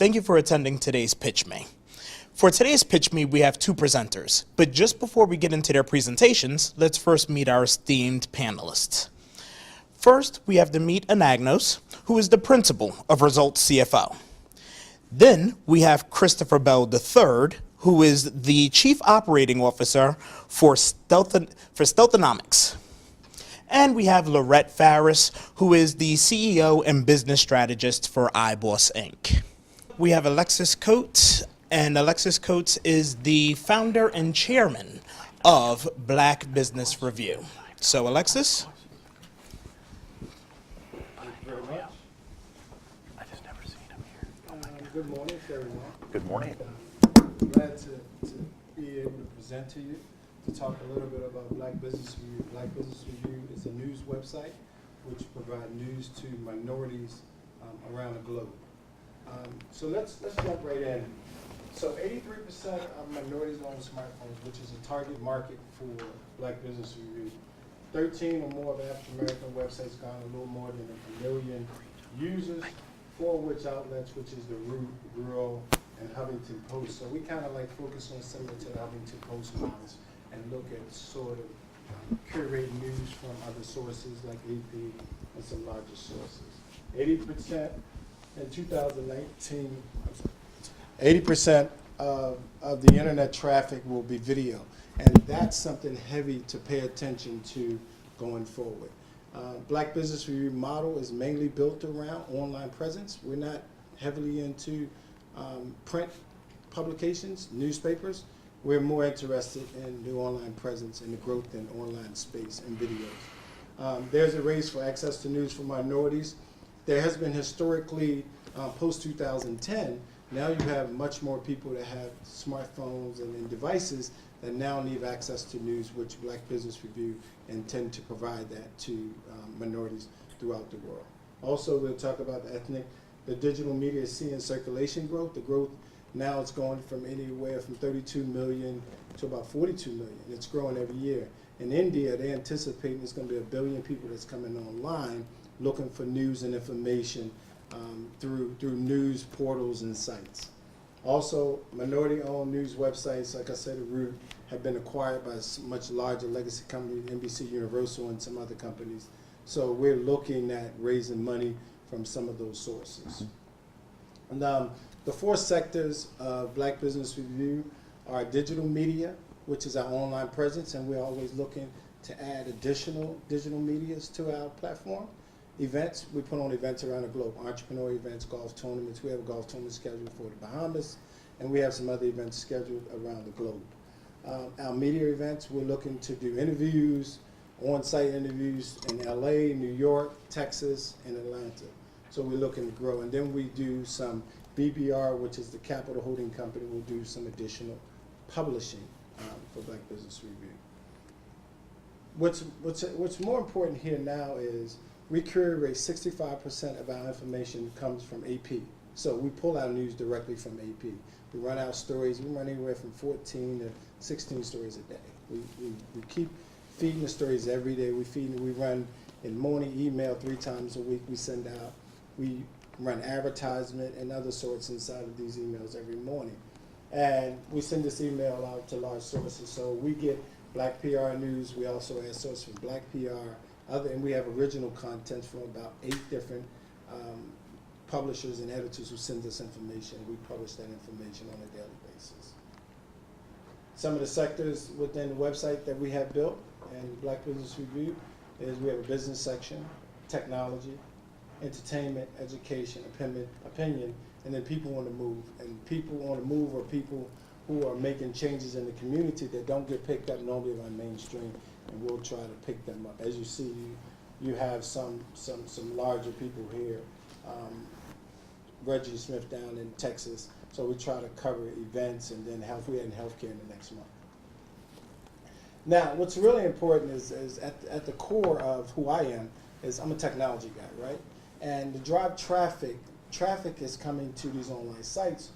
Thank you for attending today's Pitch Me. For today's Pitch Me, we have two presenters, but just before we get into their presentations, let's first meet our esteemed panelists. First, we have Amit Anagnos, who is the principal of Results CFO. Then we have Christopher Bell III, who is the Chief Operating Officer for Stealthonomics. And we have Lorette Farris, who is the CEO and Business Strategist for iBoss Inc. We have Alexis Coates, and Alexis Coates is the founder and chairman of Black Business Review. So, Alexis? Thank you very much. I just never seen him here. Oh my God. Good morning to everyone. Good morning. Glad to be able to present to you, to talk a little bit about Black Business Review. Black Business Review is a news website which provides news to minorities around the globe. So let's jump right in. So 83% of minorities own smartphones, which is a target market for Black Business Review. 13 or more of African American websites garner a little more than 1 million users, 4 of which outlets, which is the Root, Rural, and Huffington Post. So we kind of like focus on similar to the Huffington Post models and look at sort of curating news from other sources like AP and some larger sources. 80% in 2019, 80% of the internet traffic will be video. And that's something heavy to pay attention to going forward. Black Business Review model is mainly built around online presence. We're not heavily into print publications, newspapers. We're more interested in the online presence and the growth in online space and videos. There's a race for access to news for minorities. There has been historically, post-2010, now you have much more people that have smartphones and devices that now need access to news, which Black Business Review intend to provide that to minorities throughout the world. Also, we'll talk about the digital media is seeing circulation growth. The growth now it's going from anywhere from 32 million to about 42 million. It's growing every year. In India, they're anticipating there's going to be 1 billion people that's coming online looking for news and information through news portals and sites. Also, minority-owned news websites, like I said, Root, have been acquired by much larger legacy companies, NBC Universal and some other companies. So we're looking at raising money from some of those sources. And the 4 sectors of Black Business Review are digital media, which is our online presence, and we're always looking to add additional digital medias to our platform. Events, we put on events around the globe, entrepreneur events, golf tournaments. We have a golf tournament scheduled for the Bahamas, and we have some other events scheduled around the globe. Our media events, we're looking to do interviews, on-site interviews in LA, New York, Texas, and Atlanta. So we're looking to grow. And then we do some BBR, which is the Capital Holding Company. We'll do some additional publishing for Black Business Review. What's more important here now is we curate 65% of our information comes from AP. So we pull our news directly from AP. We run our stories. We run anywhere from 14 to 16 stories a day. We keep feeding the stories every day. We run in morning email 3 times a week. We send out. We run advertisement and other sorts inside of these emails every morning. And we send this email out to large sources. So we get Black PR news. We also add sources for Black PR. And we have original content from about 8 different publishers and editors who send us information. We publish that information on a daily basis. Some of the sectors within the website that we have built and Black Business Review is we have a business section, technology, entertainment, education, opinion, and then people on the move. And people on the move are people who are making changes in the community that don't get picked up normally by mainstream, and we'll try to pick them up. As you see, you have some larger people here. Reggie Smith down in Texas. So we try to cover events and then we had healthcare in the next month. Now, what's really important is at the core of who I am is I'm a technology guy, right? And to drive traffic is coming to these online sites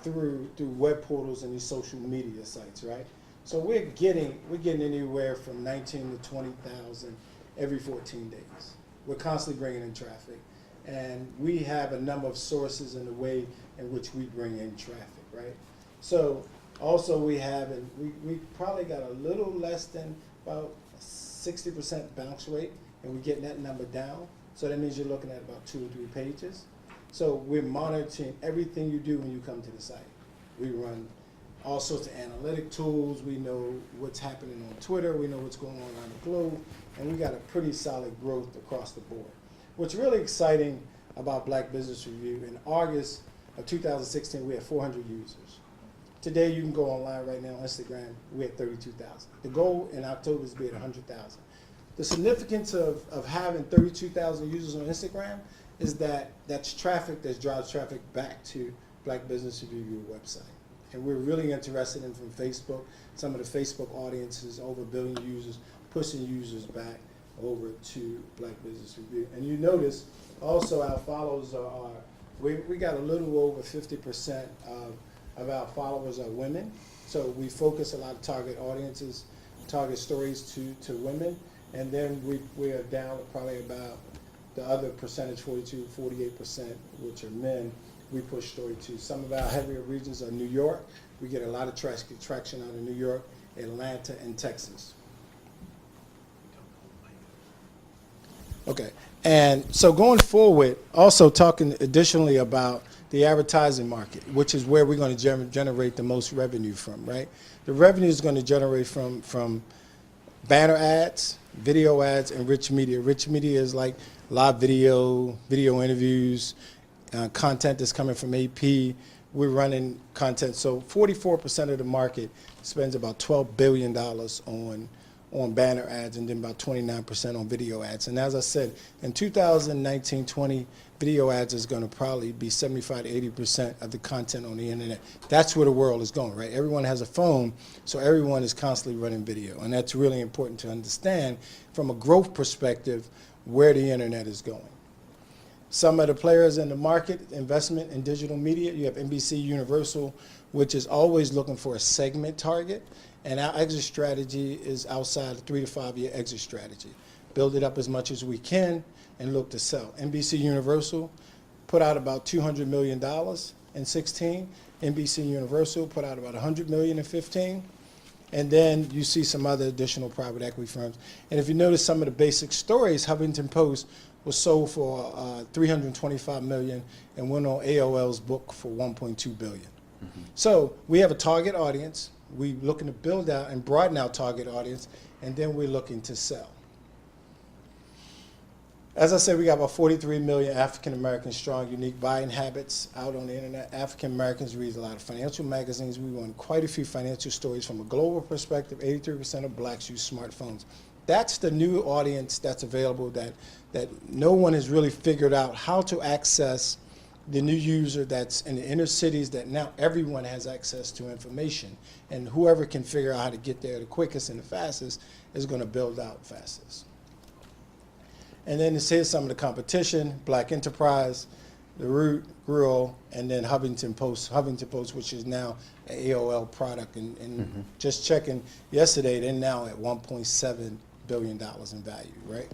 through web portals and these social media sites, right? So we're getting anywhere from 19 to 20,000 every 14 days. We're constantly bringing in traffic. And we have a number of sources in the way in which we bring in traffic, right? So also we have, and we probably got a little less than about 60% bounce rate, and we're getting that number down. So that means you're looking at about 2 or 3 pages. So we're monitoring everything you do when you come to the site. We run all sorts of analytic tools. We know what's happening on Twitter. We know what's going on around the globe. And we got a pretty solid growth across the board. What's really exciting about Black Business Review, in August of 2016, we had 400 users. Today, you can go online right now on Instagram, we had 32,000. The goal in October is to be at 100,000. The significance of having 32,000 users on Instagram is that that's traffic that drives traffic back to Black Business Review website. And we're really interested in, from Facebook, some of the Facebook audiences, over 1 billion users, pushing users back over to Black Business Review. And you notice also our followers we got a little over 50% of our followers are women. So we focus a lot of target audiences, target stories to women. And then we are down probably about the other percentage, 48%, which are men, we push story to. Some of our heavier regions are New York. We get a lot of traction out of New York, Atlanta, and Texas. Okay, and so going forward, also talking additionally about the advertising market, which is where we're going to generate the most revenue from, right? The revenue is going to generate from banner ads, video ads, and rich media. Rich media is like live video, video interviews, content that's coming from AP. We're running content. So 44% of the market spends about $12 billion on banner ads, and then about 29% on video ads. And as I said, in 2019-20, video ads is going to probably be 75 to 80% of the content on the internet. That's where the world is going, right? Everyone has a phone, so everyone is constantly running video. And that's really important to understand from a growth perspective where the internet is going. Some of the players in the market, investment in digital media, you have NBC Universal, which is always looking for a segment target. And our exit strategy is outside a 3 to 5 year exit strategy. Build it up as much as we can and look to sell. NBC Universal put out about $200 million in 16. NBC Universal put out about $100 million in 15. And then you see some other additional private equity firms. And if you notice some of the basic stories, Huffington Post was sold for $325 million and went on AOL's book for $1.2 billion. Mm-hmm. So we have a target audience. We're looking to build out and broaden our target audience, and then we're looking to sell. As I said, we got about 43 million African Americans strong, unique buying habits out on the internet. African Americans read a lot of financial magazines. We run quite a few financial stories from a global perspective. 83% of blacks use smartphones. That's the new audience that's available that no one has really figured out how to access the new user that's in the inner cities, that now everyone has access to information. And whoever can figure out how to get there the quickest and the fastest is going to build out fastest. And then here's some of the competition: Black Enterprise, The Root, Grill, and then Huffington Post. Huffington Post, which is now an AOL product. And mm-hmm. Just checking yesterday, they're now at $1.7 billion in value, right?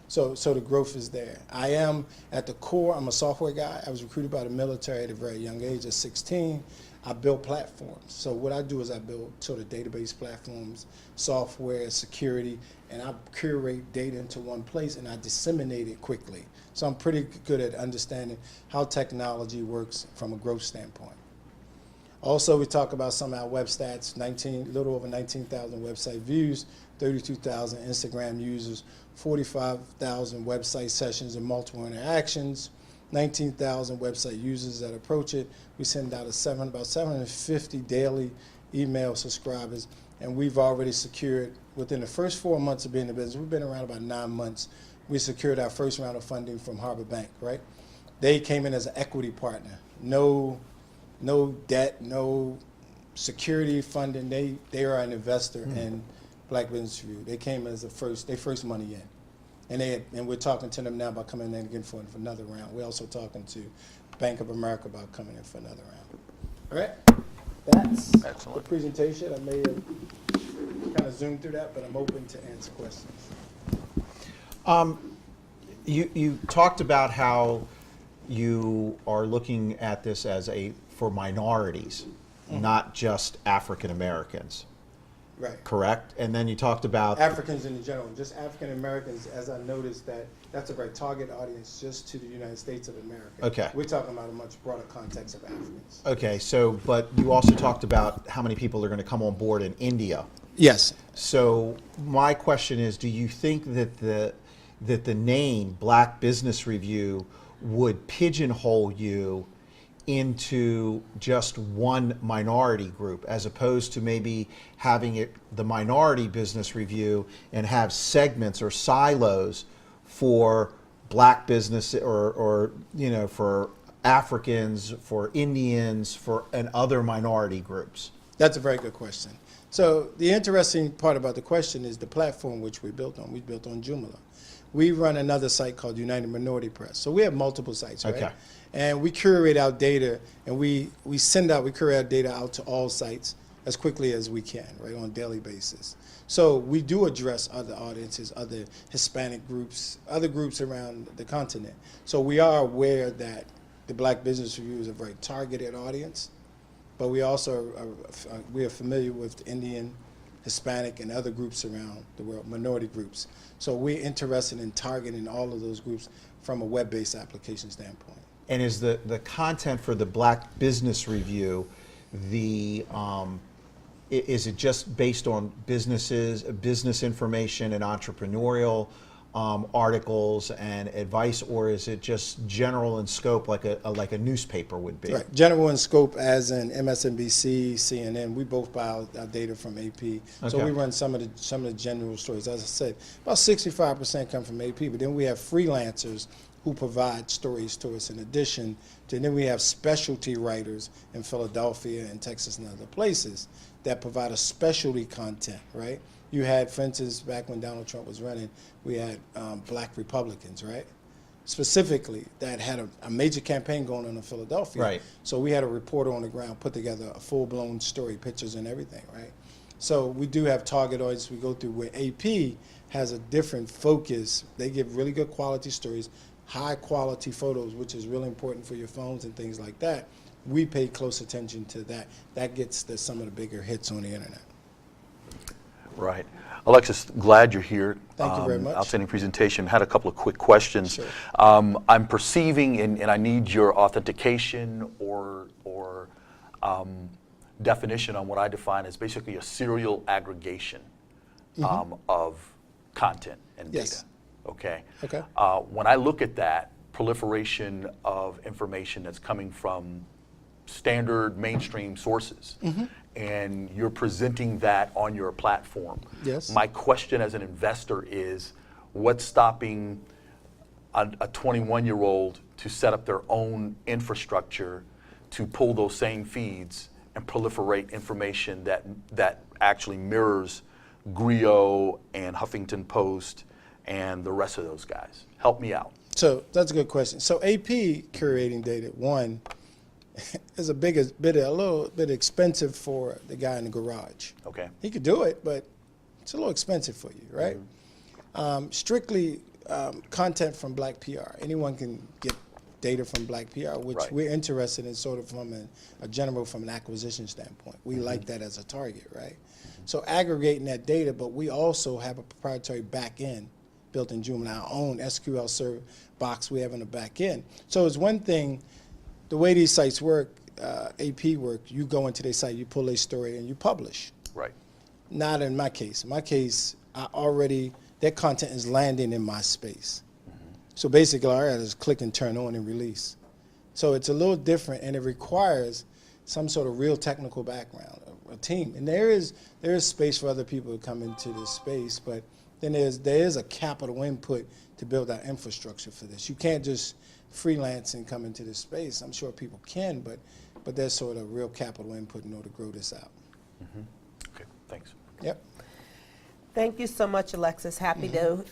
So the growth is there. I am, at the core, I'm a software guy. I was recruited by the military at a very young age, at 16. I build platforms. So what I do is I build sort of database platforms, software, security, and I curate data into one place and I disseminate it quickly. So I'm pretty good at understanding how technology works from a growth standpoint. Also, we talk about some of our web stats: a little over 19,000 website views, 32,000 Instagram users, 45,000 website sessions and multiple interactions, 19,000 website users that approach it. We send out about 750 daily email subscribers, and we've already secured, within the first 4 months of being in business, we've been around about 9 months, we secured our first round of funding from Harbor Bank, right? They came in as an equity partner. No debt, no security funding. They are an investor in Black Business Review. They came as their first money in. And we're talking to them now about coming in again for another round. We're also talking to Bank of America about coming in for another round. All right? That's excellent. The presentation. I may have kind of zoomed through that, but I'm open to answer questions. You talked about how you are looking at this as for minorities, not just African Americans, Right. correct? And then you talked about Africans in general, just African Americans, as I noticed that's a very target audience just to the United States of America. Okay. We're talking about a much broader context of Africans. Okay, so, but you also talked about how many people are going to come on board in India. Yes. So my question is, do you think that the name Black Business Review would pigeonhole you into just one minority group, as opposed to maybe having it the Minority Business Review and have segments or silos for Black business or for Africans, for Indians, and other minority groups? That's a very good question. So the interesting part about the question is the platform which we built on. We built on Joomla. We run another site called United Minority Press. So we have multiple sites, right? Okay. And we curate our data, and we curate our data out to all sites as quickly as we can, right, on a daily basis. So we do address other audiences, other Hispanic groups, other groups around the continent. So we are aware that the Black Business Review is a very targeted audience, but we also we are familiar with Indian, Hispanic, and other groups around the world, minority groups. So we're interested in targeting all of those groups from a web-based application standpoint. And is the content for the Black Business Review, is it just based on business information and entrepreneurial articles and advice, or is it just general in scope like a newspaper would be? Right, general in scope as in MSNBC, CNN. We both buy our data from AP, so Okay. we run some of the general stories. As I said, about 65% come from AP, but then we have freelancers who provide stories to us in addition to, then we have specialty writers in Philadelphia and Texas and other places that provide a specialty content, right? You had, for instance, back when Donald Trump was running, we had Black Republicans, right? Specifically, that had a major campaign going on in Philadelphia. Right. So we had a reporter on the ground put together a full-blown story, pictures and everything, right? So we do have target audience we go through where AP has a different focus. They give really good quality stories, high quality photos, which is really important for your phones and things like that. We pay close attention to that. That gets some of the bigger hits on the internet. Right. Alexis, glad you're here. Thank you very much. Outstanding presentation. Had a couple of quick questions. Sure. I'm perceiving, and I need your authentication or definition on what I define as basically a serial aggregation of content and data. Yes. Okay. Okay. When I look at that proliferation of information that's coming from standard mainstream sources, and you're presenting that on your platform. Yes. My question as an investor is, what's stopping a 21-year-old to set up their own infrastructure to pull those same feeds and proliferate information that actually mirrors Griot and Huffington Post and the rest of those guys? Help me out. So that's a good question. So AP curating data, one, is a little bit expensive for the guy in the garage. Okay. He could do it, but it's a little expensive for you, right? Strictly content from Black PR. Anyone can get data from Black PR, which Right. we're interested in sort of from from an acquisition standpoint. We like that as a target, right? So aggregating that data, but we also have a proprietary back end built in Joomla, our own SQL server box we have in the back end. So it's one thing, the way these sites work, AP work, you go into their site, you pull a story and you publish. Right. Not in my case. In my case, that content is landing in my space. So basically, all I got is click and turn on and release. So it's a little different, and it requires some sort of real technical background, a team. And there is space for other people to come into this space, but then there is a capital input to build our infrastructure for this. You can't just freelance and come into this space. I'm sure people can, but there's sort of real capital input in order to grow this out. Okay, thanks. Yep. Thank you so much, Alexis. Happy to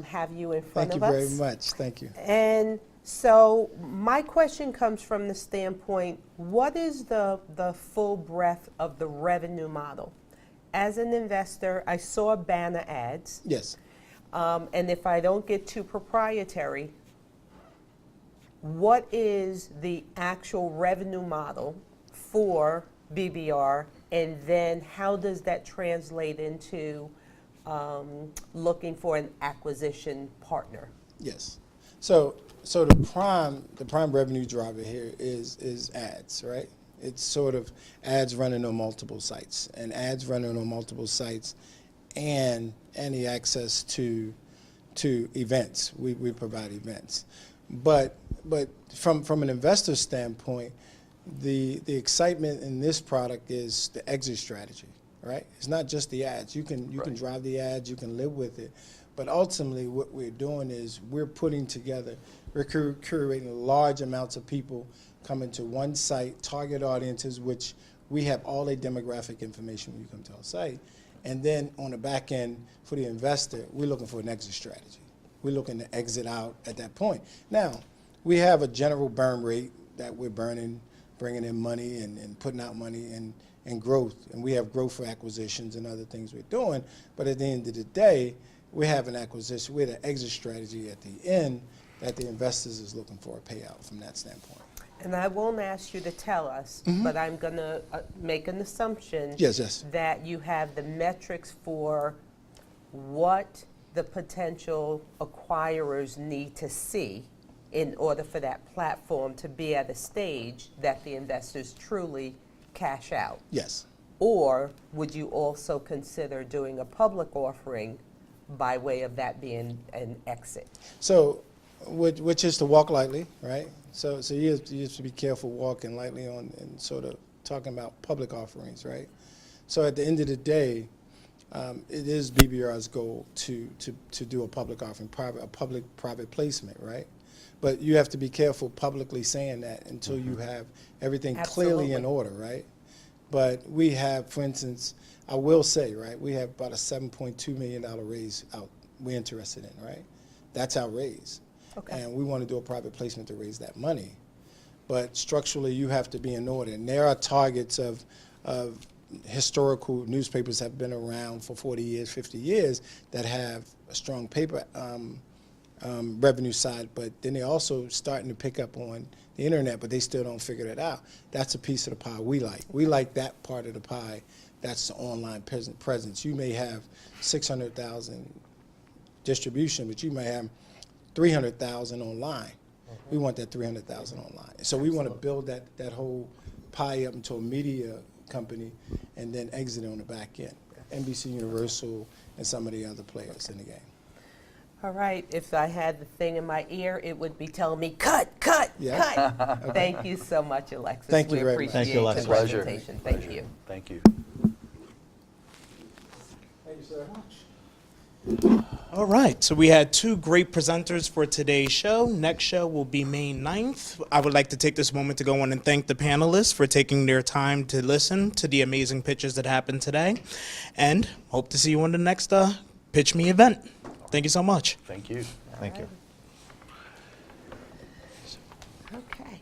have you in front Thank of you us. very much. Thank you. And so my question comes from the standpoint, what is the full breadth of the revenue model? As an investor, I saw banner ads, Yes. and if I don't get too proprietary, what is the actual revenue model for BBR, and then how does that translate into looking for an acquisition partner? Yes. So the prime revenue driver here is ads, right? It's sort of ads running on multiple sites, and ads running on multiple sites, and any access to events. We provide events, but from an investor standpoint, the excitement in this product is the exit strategy, right? It's not just the ads. You can drive the ads, you can live with it, but ultimately what we're doing is we're putting together, we're curating large amounts of people coming to one site, target audiences, which we have all their demographic information when you come to our site. And then on the back end, for the investor, we're looking for an exit strategy. We're looking to exit out at that point. Now, we have a general burn rate that we're burning, bringing in money and putting out money and growth. And we have growth for acquisitions and other things we're doing. But at the end of the day, we have an acquisition, we have an exit strategy at the end that the investors is looking for a payout from that standpoint. And I won't ask you to tell us, but I'm going to make an assumption Yes. that you have the metrics for what the potential acquirers need to see in order for that platform to be at a stage that the investors truly cash out. Yes. Or would you also consider doing a public offering by way of that being an exit? So, which is to walk lightly, right? So you have to be careful walking lightly on and sort of talking about public offerings, right? So at the end of the day, it is BBR's goal to do a public offering, a public-private placement, right? But you have to be careful publicly saying that until you have everything clearly in order, right? But we have, for instance, I will say, right, we have about a $7.2 million raise out we're interested in, right? That's our raise. Okay. And we want to do a private placement to raise that money. But structurally, you have to be in order. And there are targets of historical newspapers have been around for 40 years, 50 years that have a strong paper revenue side, but then they're also starting to pick up on the internet, but they still don't figure that out. That's a piece of the pie we like. We like that part of the pie. That's the online presence. You may have 600,000 distribution, but you may have 300,000 online. We want that 300,000 online. So we want to build that whole pie up into a media company and then exit on the back end. NBC Universal and some of the other players in the game. All right, if I had the thing in my ear, it would be telling me, cut, cut, Yeah. cut. Thank you so much, Alexis. Thank you We very much. appreciate Thank you, Alexis. the Pleasure. presentation. Thank you. Thank you. Thank you, sir. All right, so we had two great presenters for today's show. Next show will be May 9th. I would like to take this moment to go on and thank the panelists for taking their time to listen to the amazing pitches that happened today. And hope to see you on the next Pitch Me event. Thank you so much. Thank you. Thank you. Okay.